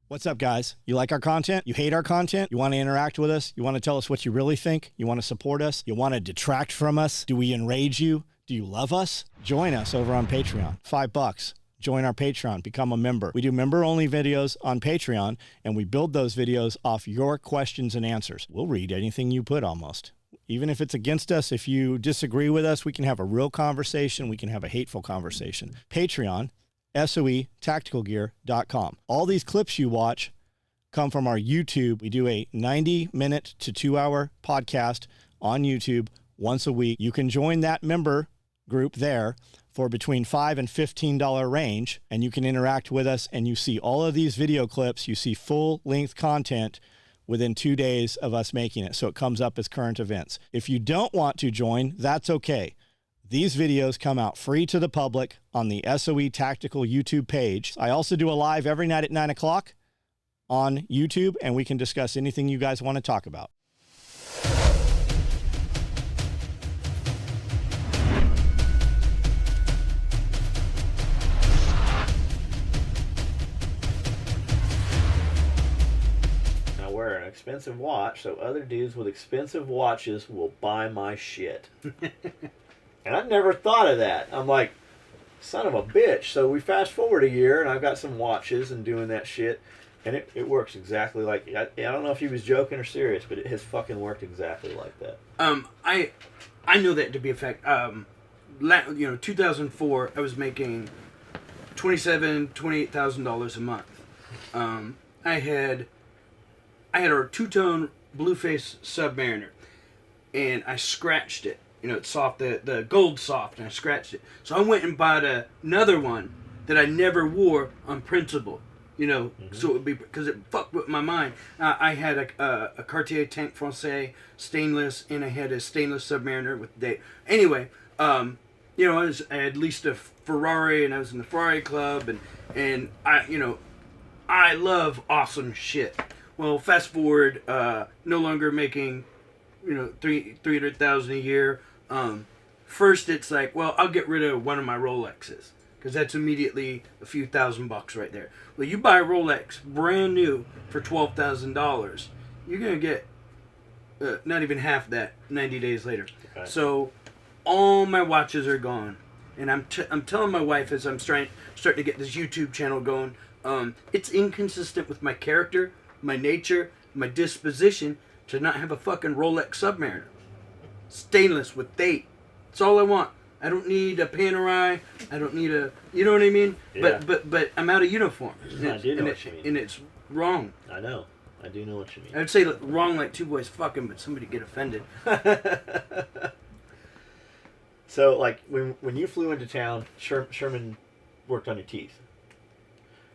What's up, guys? You like our content? You hate our content? You want to interact with us? You want to tell us what you really think? You want to support us? You want to detract from us? Do we enrage you? Do you love us? Join us over on Patreon. $5. Join our Patreon. Become a member. We do member-only videos on Patreon, and we build those videos off your questions and answers. We'll read anything you put almost. Even if it's against us, if you disagree with us, we can have a real conversation. We can have a hateful conversation. Patreon. SOEtacticalgear.com. All these clips you watch come from our YouTube. We do a 90-minute to 2-hour podcast on YouTube once a week. You can join that member group there for between $5 and $15 range, and you can interact with us, and you see all of these video clips. You see full-length content within 2 days of us making it, so it comes up as current events. If you don't want to join, that's okay. These videos come out free to the public on the SOE Tactical YouTube page. I also do a live every night at 9 o'clock on YouTube, and we can discuss anything you guys want to talk about. I wear an expensive watch, so other dudes with expensive watches will buy my shit. And I never thought of that. I'm like, son of a bitch. So we fast forward a year, and I've got some watches and doing that shit. And it works exactly like... I don't know if he was joking or serious, but it has fucking worked exactly like that. I know that to be a fact. 2004, I was making $28,000 a month. I had a two-tone Blueface Submariner, and I scratched it. You know, it's soft, the gold soft, and I scratched it. So I went and bought another one that I never wore on principle. You know, so it would be, because it fucked with my mind. I had a Cartier Tank Francais stainless, and I had a stainless Submariner with date. Anyway, I had leased a Ferrari, and I was in the Ferrari club, and I love awesome shit. Well, fast forward, no longer making, $300,000 a year. First it's like, well, I'll get rid of one of my Rolexes, because that's immediately a few $1,000 right there. Well, you buy a Rolex brand new for $12,000, you're gonna get not even half that 90 days later. Okay. So all my watches are gone, and I'm telling my wife as I'm starting to get this YouTube channel going, it's inconsistent with my character, my nature, my disposition to not have a fucking Rolex Submariner. Stainless with date. That's all I want. I don't need a Panerai. I don't need a... You know what I mean? Yeah. But I'm out of uniform. I do know what you mean. And it's wrong. I know. I do know what you mean. I would say wrong like two boys fucking, but somebody get offended. So, like, when you flew into town, Sherman worked on your teeth.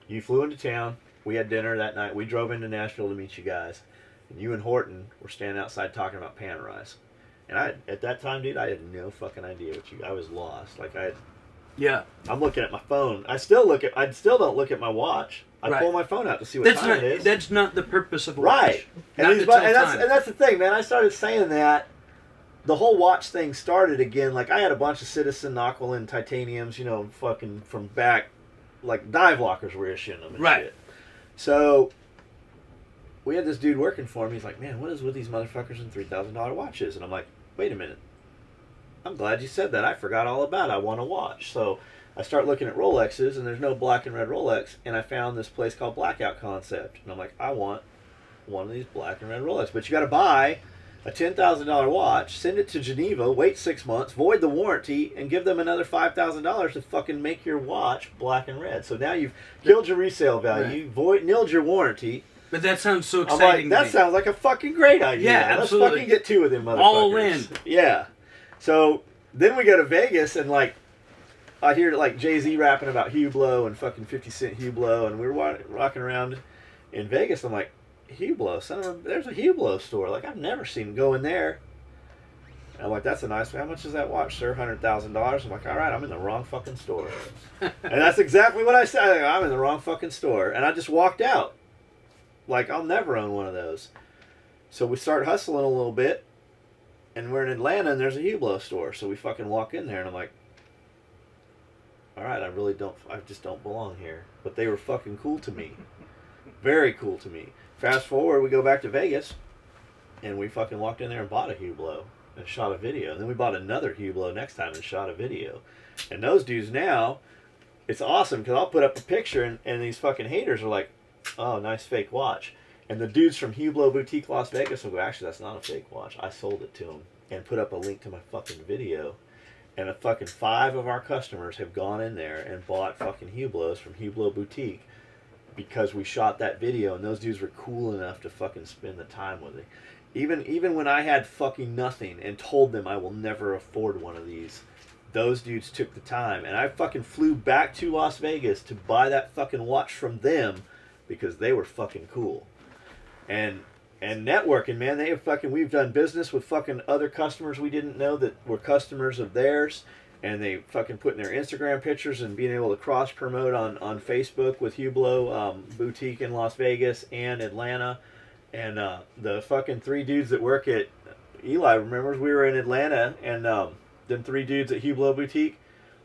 You flew into town. We had dinner that night. We drove into Nashville to meet you guys. And you and Horton were standing outside talking about Panerais. And at that time, dude, I had no fucking idea I was lost. Like, yeah. I'm looking at my phone. I still don't look at my watch. I pull my phone out to see what time it is. That's not the purpose of a watch. Right. And that's the thing, man. I started saying that. The whole watch thing started again. Like, I had a bunch of Citizen Aquilin titaniums, fucking from back, like, dive lockers were issuing them and shit. So we had this dude working for me. He's like, man, what is with these motherfuckers and $3,000 watches? And I'm like, wait a minute. I'm glad you said that. I forgot all about it. I want a watch. So I start looking at Rolexes, and there's no black and red Rolex. And I found this place called Blackout Concept. And I'm like, I want one of these black and red Rolex. But you got to buy a $10,000 watch, send it to Geneva, wait 6 months, void the warranty, and give them another $5,000 to fucking make your watch black and red. So now you've killed your resale value, nilled your warranty. But that sounds so exciting. That sounds like a fucking great idea. Yeah, absolutely. Let's fucking get two of them motherfuckers. All in. Yeah. So then we go to Vegas, and like I hear like Jay-Z rapping about Hublot and fucking 50 Cent Hublot, and we were rocking around in Vegas. I'm like, Hublot, there's a Hublot store. Like, I've never seen him go in there. And I'm like, that's a nice, how much is that watch, sir? $100,000. I'm like, all right, I'm in the wrong fucking store. And that's exactly what I said. I'm in the wrong fucking store. And I just walked out. Like, I'll never own one of those. So we start hustling a little bit, and we're in Atlanta, and there's a Hublot store. So we fucking walk in there, and I'm like, all right, I just don't belong here. But they were fucking cool to me. Very cool to me. Fast forward, we go back to Vegas, and we fucking walked in there and bought a Hublot and shot a video. And then we bought another Hublot next time and shot a video. And those dudes now, it's awesome because I'll put up a picture and these fucking haters are like, oh, nice fake watch. And the dudes from Hublot Boutique Las Vegas will go, actually, that's not a fake watch. I sold it to them and put up a link to my fucking video. And a fucking 5 of our customers have gone in there and bought fucking Hublots from Hublot Boutique because we shot that video, and those dudes were cool enough to fucking spend the time with it. Even when I had fucking nothing and told them I will never afford one of these, those dudes took the time. And I fucking flew back to Las Vegas to buy that fucking watch from them because they were fucking cool. And networking, man, we've done business with fucking other customers we didn't know that were customers of theirs. And they fucking putting their Instagram pictures and being able to cross promote on Facebook with Hublot Boutique in Las Vegas and Atlanta. And the fucking 3 dudes that work at Eli, remembers we were in Atlanta, and them 3 dudes at Hublot Boutique,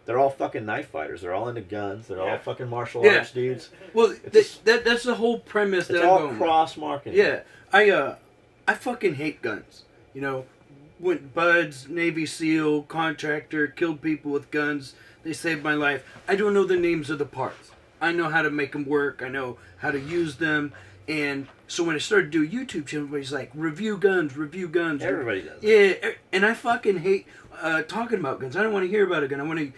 they're all fucking knife fighters. They're all into guns. They're all fucking martial arts dudes. Well, that's the whole premise that I'm going with. It's all cross marketing. Yeah, I fucking hate guns. You know, went buds, Navy SEAL, contractor, killed people with guns. They saved my life. I don't know the names of the parts. I know how to make them work. I know how to use them. And so when I started to do a YouTube channel, everybody's like, review guns. Everybody does. Yeah, and I fucking hate talking about guns. I don't want to hear about a gun.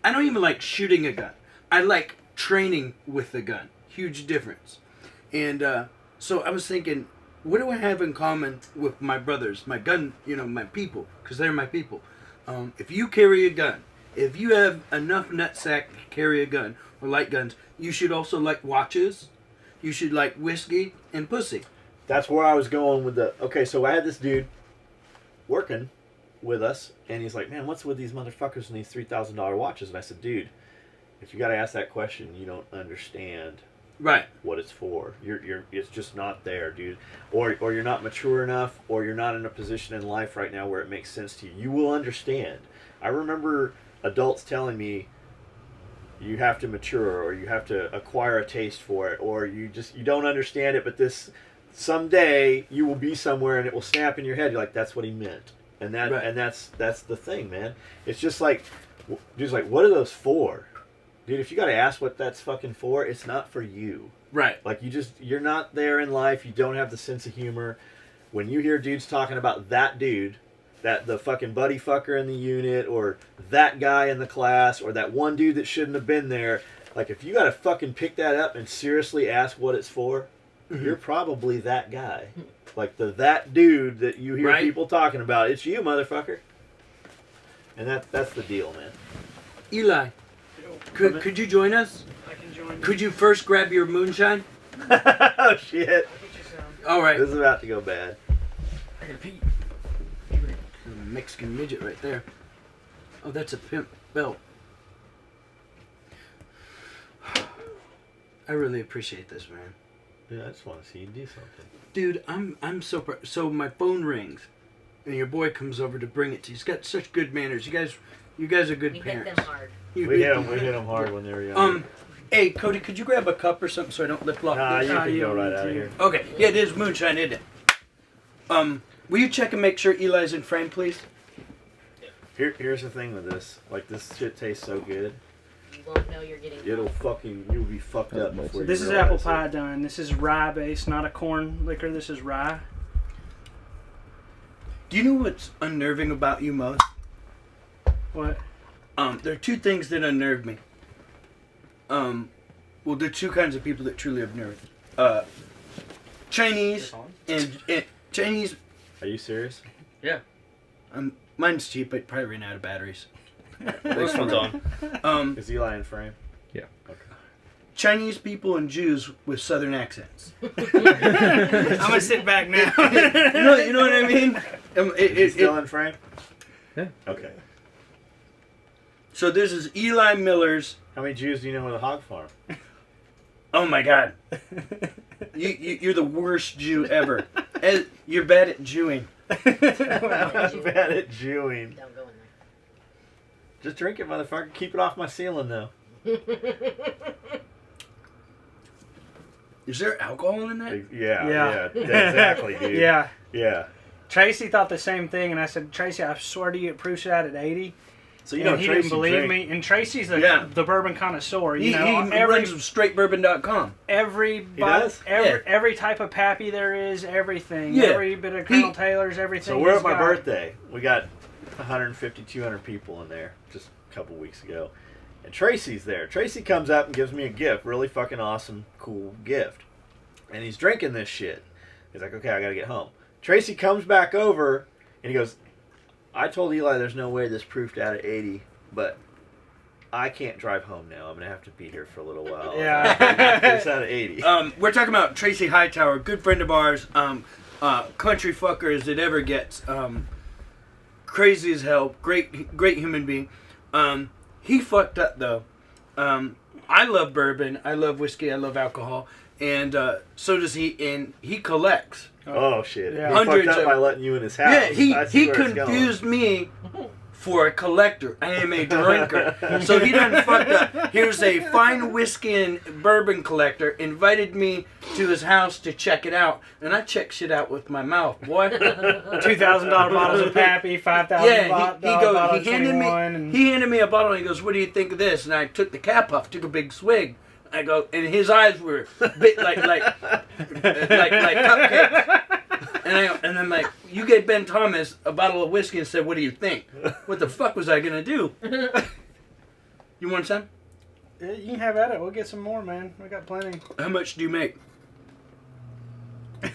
I don't even like shooting a gun. I like training with the gun. Huge difference. And so I was thinking, what do I have in common with my brothers, my gun, my people, because they're my people. If you carry a gun, if you have enough nutsack to carry a gun or like guns, you should also like watches. You should like whiskey and pussy. That's where I was going with okay, so I had this dude working with us, and he's like, man, what's with these motherfuckers and these $3,000 watches? And I said, dude, if you got to ask that question, you don't understand what it's for. It's just not there, dude. Or you're not mature enough, or you're not in a position in life right now where it makes sense to you. You will understand. I remember adults telling me, you have to mature, or you have to acquire a taste for it, or you don't understand it, but someday you will be somewhere and it will snap in your head. You're like, that's what he meant. And that's the thing, man. It's just like, dude's like, what are those for? Dude, if you got to ask what that's fucking for, it's not for you. Right. Like, you're not there in life. You don't have the sense of humor. When you hear dudes talking about that dude, the fucking buddy fucker in the unit, or that guy in the class, or that one dude that shouldn't have been there, like, if you got to fucking pick that up and seriously ask what it's for, you're probably that guy. Like, that dude that you hear people talking about, it's you, motherfucker. And that's the deal, man. Eli. Could you join us? I can join you. Could you first grab your moonshine? Oh, shit. I'll get you some. All right. This is about to go bad. I can pee. Mexican midget right there. Oh, that's a pimp belt. I really appreciate this, man. Yeah, I just want to see you do something. Dude, I'm so proud. So my phone rings, and your boy comes over to bring it to you. He's got such good manners. You guys are good We hit parents. them hard. We hit them hard when they were young. Hey, Cody, could you grab a cup or something so I don't lip lock Nah, this? you can go right out of here. Okay, yeah, it is moonshine, isn't it? Will you check and make sure Eli's in frame, please? Here's the thing with this. Like, this shit tastes so good. You won't know you're getting. You'll be fucked up before you This is realize apple it. pie done. This is rye based, not a corn liquor. This is rye. Do you know what's unnerving about you most? What? There are 2 things that unnerve me. Well, there are 2 kinds of people that truly unnerve me. Chinese and Chinese. Are you serious? Yeah. Mine's cheap. I probably ran out of batteries. This one's on. Is Eli in frame? Yeah. Okay. Chinese people and Jews with southern accents. I'm gonna sit back now. You know what I mean? Is he still in frame? Yeah. Okay. So this is Eli Miller's. How many Jews do you know with a hog farm? Oh my God. You're the worst Jew ever. You're bad at Jewing. I'm bad at Jewing. Don't go in Just drink it, motherfucker. Keep it off my ceiling, though. Is there alcohol in that? Yeah, exactly, dude. Yeah. Yeah. Tracy thought the same thing, and I said, Tracy, I swear to you, it proofs it out at 80. So you know, And he Tracy didn't believe drank- me. And Tracy's Yeah. the bourbon connoisseur. He You know, runs straightbourbon.com. does? Every type of pappy there is, everything. Yeah. Every bit of Colonel Taylor's, everything. So we're he's at my got. birthday. We got 150, 200 people in there just a couple weeks ago. And Tracy's there. Tracy comes up and gives me a gift. Really fucking awesome, cool gift. And he's drinking this shit. He's like, okay, I gotta get home. Tracy comes back over and he goes, I told Eli there's no way this proofed out at 80, but I can't drive home now. I'm gonna have to be here for a little while. Yeah. It's out of 80. We're talking about Tracy Hightower, good friend of ours, country fucker as it ever gets, crazy as hell, great human being. He fucked up though. I love bourbon, I love whiskey, I love alcohol, and so does he. And he collects. Oh shit! Yeah. He Hundreds fucked up of- by letting you in his house. Yeah, I see he where it's going. confused me for a collector. I am a drinker. So he done fucked up. Here's a fine whiskey and bourbon collector, invited me to his house to check it out, and I check shit out with my mouth, boy. $2,000 bottles of Pappy, $5,000 Yeah, bottle he handed 21, and he handed me a bottle and he goes, "What do you think of this?" And I took the cap off, took a big swig. I go, and his eyes were bit like cupcakes. And I'm like, you gave Ben Thomas a bottle of whiskey and said, "What do you think?" What the fuck was I gonna do? You want some? you can have at it. We'll get some more, man. We got plenty. How much do you make?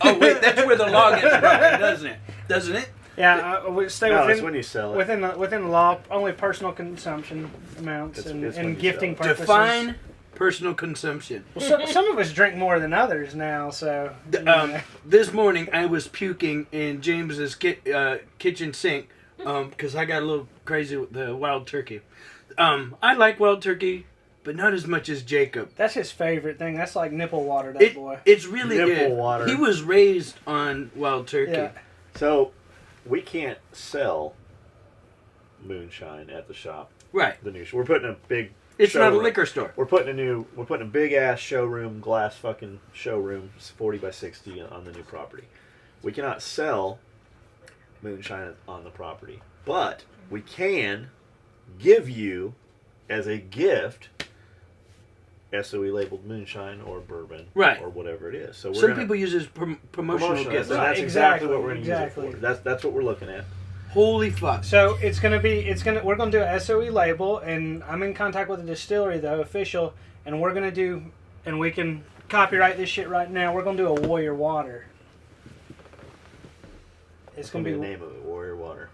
Oh wait, that's where the law gets broken, doesn't it? Doesn't it? Yeah, we stay No, it's within when you sell it. within the law. Only personal consumption amounts It's and when you gifting sell it. purposes. Define personal consumption. Well, some of us drink more than others now, so. you know. This morning I was puking in James's kitchen sink because I got a little crazy with the wild turkey. I like wild turkey, but not as much as Jacob. That's his favorite thing. That's like nipple water, that boy. It's really Nipple good. water. He was raised on wild turkey. Yeah. So we can't sell moonshine at the shop. Right. The new. We're putting a big. It's not a showroom. liquor store. We're putting a big ass showroom, glass fucking showroom, 40 by 60 on the new property. We cannot sell moonshine on the property, but we can give you as a gift SOE labeled moonshine or bourbon, Right. or whatever it is. So we're Some gonna, people use it as promotional gifts. And Right, that's exactly exactly, what we're going to exactly. use it for. That's what we're looking at. Holy fuck. So we're gonna do an SOE label, and I'm in contact with the distillery though, official, and we're gonna do, and we can copyright this shit right now. We're gonna do a Warrior Water. It's gonna be the name of it, Warrior Water.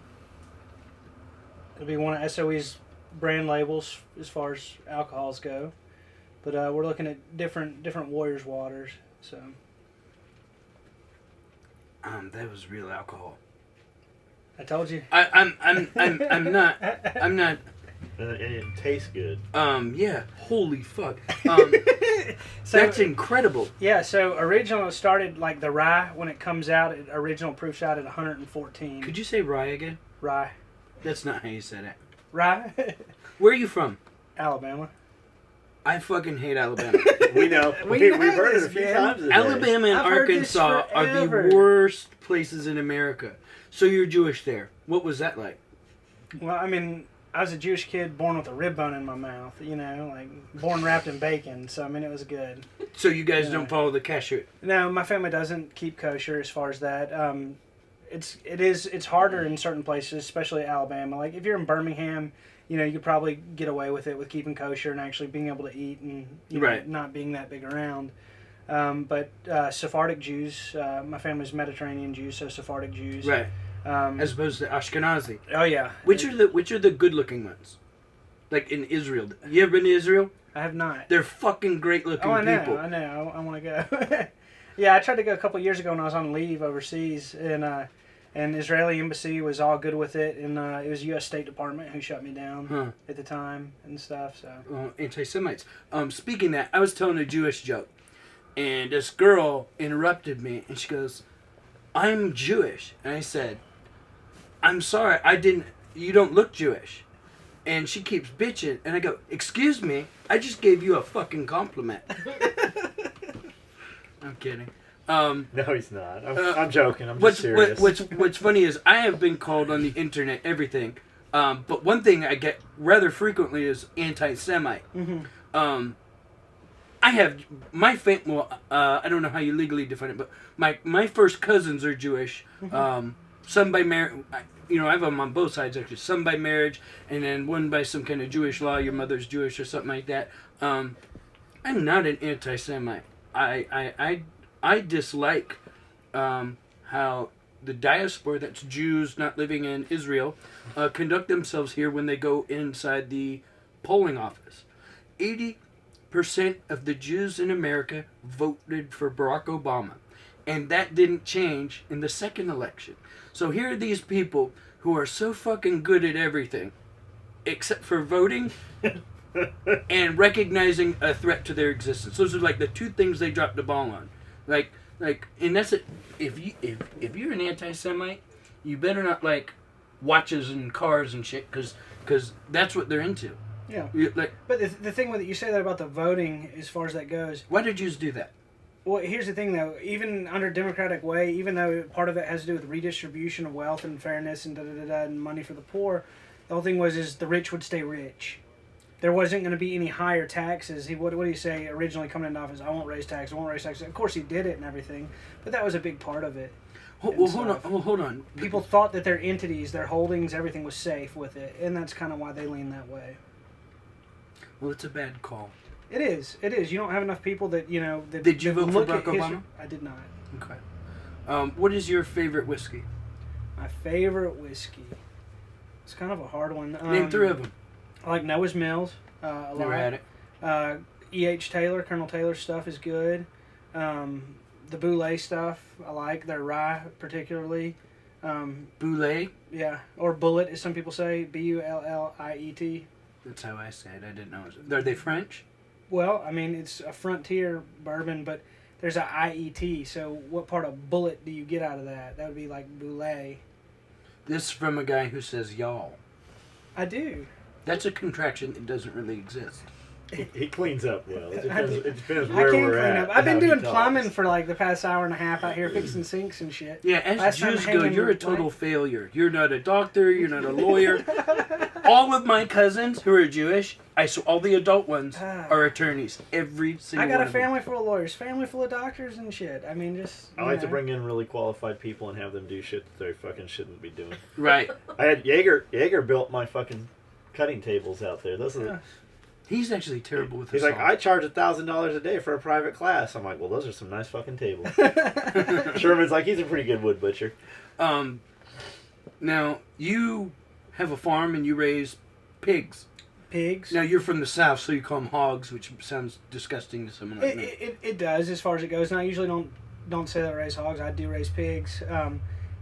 It'll be one of SOE's brand labels as far as alcohols go, but we're looking at different Warriors waters. So That was real alcohol. I told you. I'm not. And it tastes good. Yeah. Holy fuck. So, That's incredible. Yeah. So original started like the rye when it comes out. Original proofs out at 114. Could you say rye again? Rye? That's not how you said it. Rye? Where are you from? Alabama. I fucking hate Alabama. We know. We We've know heard it a this, few man. times today. Alabama and I've heard this Arkansas are forever. the worst places in America. So you're Jewish there. What was that like? Well, I mean, I was a Jewish kid born with a rib bone in my mouth. You know, like born wrapped in bacon. So I mean, it was good. So you guys Yeah. don't follow the kashrut? No, my family doesn't keep kosher as far as that. It's harder in certain places, especially Alabama. Like if you're in Birmingham, you know, you could probably get away with it with keeping kosher and actually being able to eat and Right. not being that big around. But Sephardic Jews, my family's Mediterranean Jews, so Sephardic Jews. Right. As opposed to Ashkenazi. Oh yeah. Which are the good looking ones? Like in Israel. You ever been to Israel? I have not. They're fucking great looking Oh, I know. people. I know. I want to go. Yeah, I tried to go a couple years ago when I was on leave overseas, and Israeli embassy was all good with it, and it was U.S. State Department who shut me down Huh. at the time and stuff. So Anti-Semites. Speaking of that, I was telling a Jewish joke, and this girl interrupted me, and she goes, "I'm Jewish," and I said, "I'm sorry, you don't look Jewish," and she keeps bitching, and I go, "Excuse me, I just gave you a fucking compliment." I'm kidding. No, he's not. I'm joking. I'm just serious. What's funny is I have been called on the internet everything, but one thing I get rather frequently is anti-Semite. Mm-hmm. I have my I don't know how you legally define it, but my first cousins are Jewish. Mm-hmm. Some by marriage. I have them on both sides actually. Some by marriage, and then one by some kind of Jewish law. Your mother's Jewish or something like that. I'm not an anti-Semite. I dislike how the diaspora, that's Jews not living in Israel, conduct themselves here when they go inside the polling office. 80% of the Jews in America voted for Barack Obama, and that didn't change in the second election. So here are these people who are so fucking good at everything, except for voting and recognizing a threat to their existence. Those are like the two things they dropped the ball on. And that's it. If you're an anti-Semite, you better not like watches and cars and shit, because that's what they're into. Yeah. Like, but the thing with it, you say that about the voting, as far as that goes. why did Jews do that? Well, here's the thing, though. Even under Democratic way, even though part of it has to do with redistribution of wealth and fairness and and money for the poor, the whole thing is the rich would stay rich. There wasn't going to be any higher taxes. What do you say originally coming into office? I won't raise taxes. I won't raise taxes. Of course, he did it and everything, but that was a big part of it. Hold on. People thought that their entities, their holdings, everything was safe with it, and that's kind of why they lean that way. Well, it's a bad call. It is. You don't have enough people that, That Did you vote for look Barack at history. Obama? I did not. Okay. What is your favorite whiskey? My favorite whiskey. It's kind of a hard one. Name three of them. I like Noah's Mills. A Never lot. had it. E.H. Taylor, Colonel Taylor's stuff is good. The Boulay stuff, I like. Their rye, particularly. Boulay? Yeah. Or Bullet, as some people say. Bulliet. That's how I say it. I didn't know. Are they French? Well, I mean, it's a frontier bourbon, but there's a IET. So what part of bullet do you get out of that? That would be like Boulay. This is from a guy who says y'all. I do. That's a contraction that doesn't really exist. He cleans up well. It depends I where can't we're clean at. up. I've been how he doing talks. plumbing for like the past hour and a half out here fixing sinks and shit. Yeah, as Last time Jews go, hanging you're a with total Blake. failure. You're not a doctor. You're not a lawyer. All of my cousins who are Jewish, all the adult ones, are attorneys. Every single I got one a of them. family full of lawyers, family full of doctors and shit. I mean, just. I like to bring in really qualified people and have them do shit that they fucking shouldn't be doing. Right. I had Jaeger built my fucking cutting tables out there. Those are the, He's actually terrible with He's his like, I charge $1,000 a day for a private class. I'm like, well, those are some nice fucking tables. Sherman's like, he's a pretty good wood butcher. Now, you have a farm and you raise pigs. Pigs. Now, you're from the South, so you call them hogs, which sounds disgusting to someone like me. It does, as far as it goes. And I usually don't say that I raise hogs. I do raise pigs.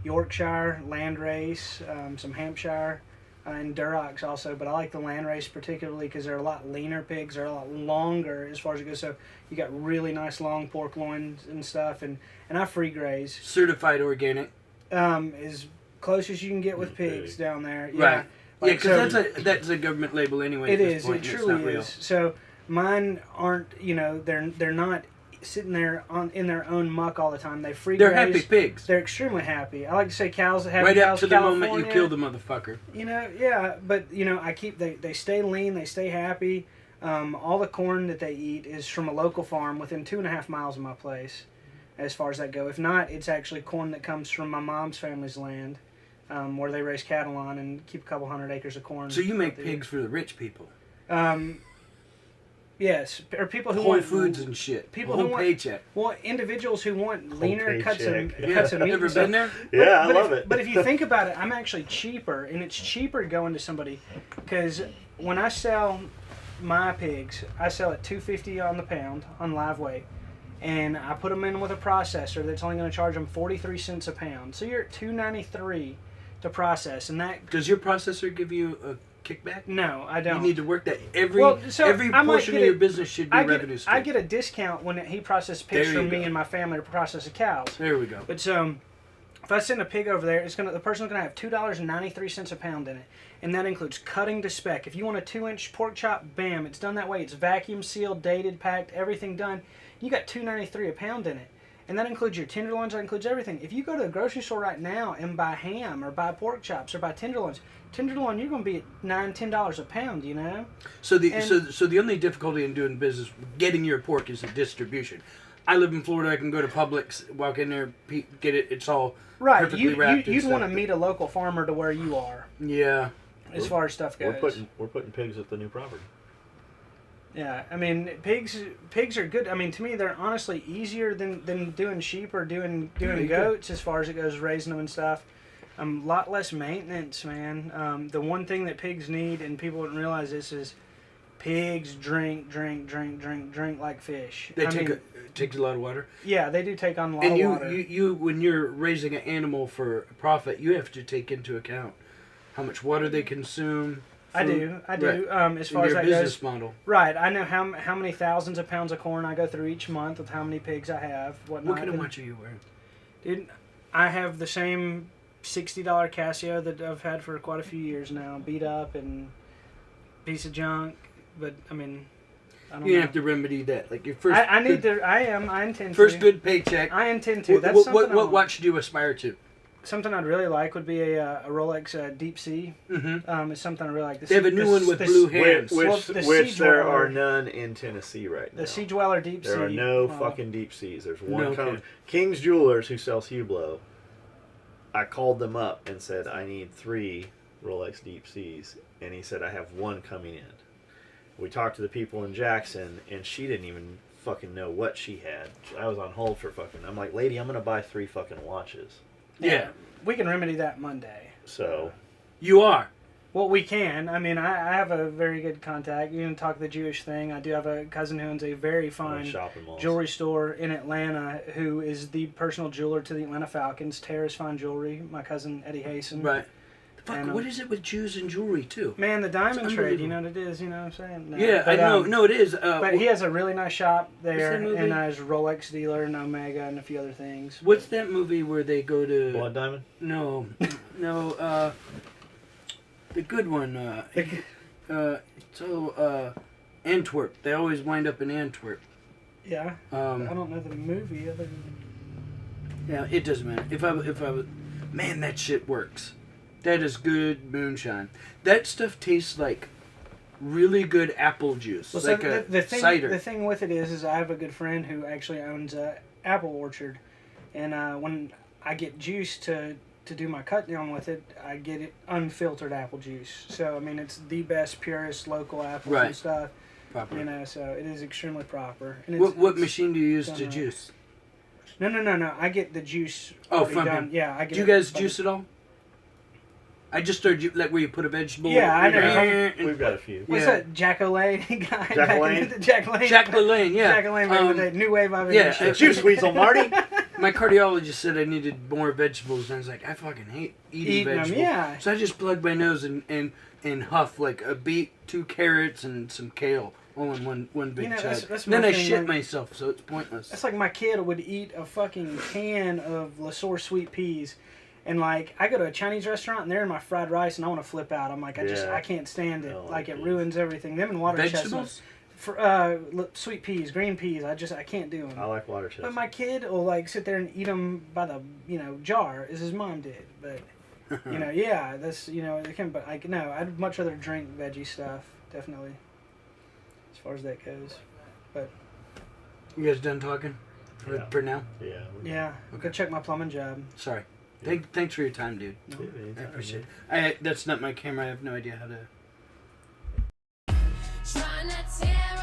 Yorkshire, landrace, some Hampshire, and Durocs also. But I like the landrace particularly because they're a lot leaner pigs. They're a lot longer as far as it goes. So you got really nice long pork loins and stuff. And I free graze. Certified organic. As close as you can get with pigs down there. Yeah. Right. Like, Yeah, because that's a government label anyway. It at this is. point, It and it's truly not real. is. So mine aren't. They're not sitting there in their own muck all the time. They free They're graze. happy pigs. They're extremely happy. I like to say cows that have Right cows up to the California. moment you kill the motherfucker. Yeah, but I keep they stay lean. They stay happy. All the corn that they eat is from a local farm within 2.5 miles of my place, as far as that go. If not, it's actually corn that comes from my mom's family's land. Where they raise cattle on and keep a couple hundred acres of corn. So you make pigs for the rich people. Yes, or people who Whole want Foods and shit. People Whole who want paycheck. well, individuals who want leaner Whole cuts of paycheck. cuts of meat. Ever and stuff. been there? Yeah, I But love if, it. But if you think about it, I'm actually cheaper, and it's cheaper going to somebody because when I sell my pigs, I sell at $2.50 on the pound on live weight, and I put them in with a processor that's only going to charge them 43 cents a pound. So you're at $2.93 to process, and that. Does your processor give you a kickback? No, I don't. You need to work that. Every So every I might portion get of your it- business should be revenue stream. I get a discount when he processes pigs There you for me go. and my family to process the cows. There we go. But if I send a pig over there, the person's gonna have $2.93 a pound in it, and that includes cutting to spec. If you want a 2-inch pork chop, bam, it's done that way. It's vacuum sealed, dated, packed, everything done. You got $2.93 a pound in it. And that includes your tenderloins, that includes everything. If you go to the grocery store right now and buy ham or buy pork chops or buy tenderloin, you're going to be at $9-10 a pound, you know? So the only difficulty in doing business, getting your pork, is the distribution. I live in Florida. I can go to Publix, walk in there, get it. It's all right. perfectly wrapped. You'd want to meet a local farmer to where you are. Yeah. As far as stuff goes. We're putting pigs at the new property. Yeah, I mean, pigs are good. I mean, to me, they're honestly easier than doing sheep or doing goats as far as it goes, raising them and stuff. A lot less maintenance, man. The one thing that pigs need, and people wouldn't realize this, is pigs drink like fish. They take a lot of water. Yeah, they do take on a lot of water. And you when you're raising an animal for profit, you have to take into account how much water they consume. I do. Right. As far as your that business goes, model. right? I know how many thousands of pounds of corn I go through each month with how many pigs I have. Whatnot. What kind of watch are you wearing? Dude, I have the same $60 Casio that I've had for quite a few years now, beat up and piece of junk. But I mean, I don't You know. have to remedy that. Like your first. I need to. I intend to. First good paycheck. I intend to. That's What something watch do you aspire to? Something I'd really like would be a Rolex Deep Sea. Mm-hmm. It's something I really like. They have a new one with blue hands. Which the there Sea Dweller- are none in Tennessee right now. The Sea Dweller Deep Sea. There are no fucking Deep Seas. There's one No, coming. okay. King's Jewelers, who sells Hublot. I called them up and said, I need 3 Rolex Deep Seas. And he said, I have 1 coming in. We talked to the people in Jackson, and she didn't even fucking know what she had. I was on hold for fucking... I'm like, lady, I'm going to buy 3 fucking watches. Yeah. We can remedy that Monday. So... You are. Well, we can. I mean, I have a very good contact. You can talk the Jewish thing. I do have a cousin who owns a very fine shopping malls. jewelry store in Atlanta who is the personal jeweler to the Atlanta Falcons. Terrace Fine Jewelry. My cousin Eddie Hasten. Right. Fuck, And, what is it with Jews and jewelry, too? Man, the diamond It's trade, you know what it is, you know what I'm saying? No, Yeah, but, I know. No, it is. But he has a really nice shop there, that movie? and has Rolex dealer and Omega and a few other things. What's that movie where they go to... Blood Diamond? No. The good one. Antwerp. They always wind up in Antwerp. Yeah. I don't know the movie other than... Yeah, it doesn't matter. If I was... Man, that shit works. That is good moonshine. That stuff tastes like really good apple juice. Well, like so the thing, cider. The thing with it is I have a good friend who actually owns a apple orchard, and when I get juice to do my cut down with it, I get it unfiltered apple juice. So I mean, it's the best, purest local apples Right. and stuff. Proper. You know, so it is extremely proper. And What machine do you use done to right. juice? No. I get the juice. Oh, already from done. him. Yeah, I get. Do you it guys from- juice at all? I just started like where you put a vegetable. Yeah, I know. and- We've got a few. What's Yeah. that? Jack O'Lane guy. Jack LaLanne? Jack LaLanne. Jack LaLanne, yeah. Jack LaLanne, back in the day. New wave of yeah, it. Juice Weasel, Marty. My cardiologist said I needed more vegetables, and I was like, I fucking hate eating them, vegetables. yeah. So I just plugged my nose and huff like a beet, 2 carrots, and some kale all in one big You know, chug. that's Then my I thing, shit like- myself, so it's pointless. That's like my kid would eat a fucking can of LaSour sweet peas. And like, I go to a Chinese restaurant and they're in my fried rice and I want to flip out. I'm like, Yeah. I can't stand it. I don't Like like it peas. ruins everything. Them and water Vegetables? chestnuts. Sweet peas, green peas. I can't do them. I like water But chestnut. my kid will like sit there and eat them by the jar as his mom did. But yeah, that's it can. But like no, I'd much rather drink veggie stuff. Definitely. As far as that goes. But You guys done talking for now? Yeah. yeah, go check my plumbing job. Sorry. Thanks for your time, dude. I appreciate it. That's not my camera. I have no idea how to... Trying to tear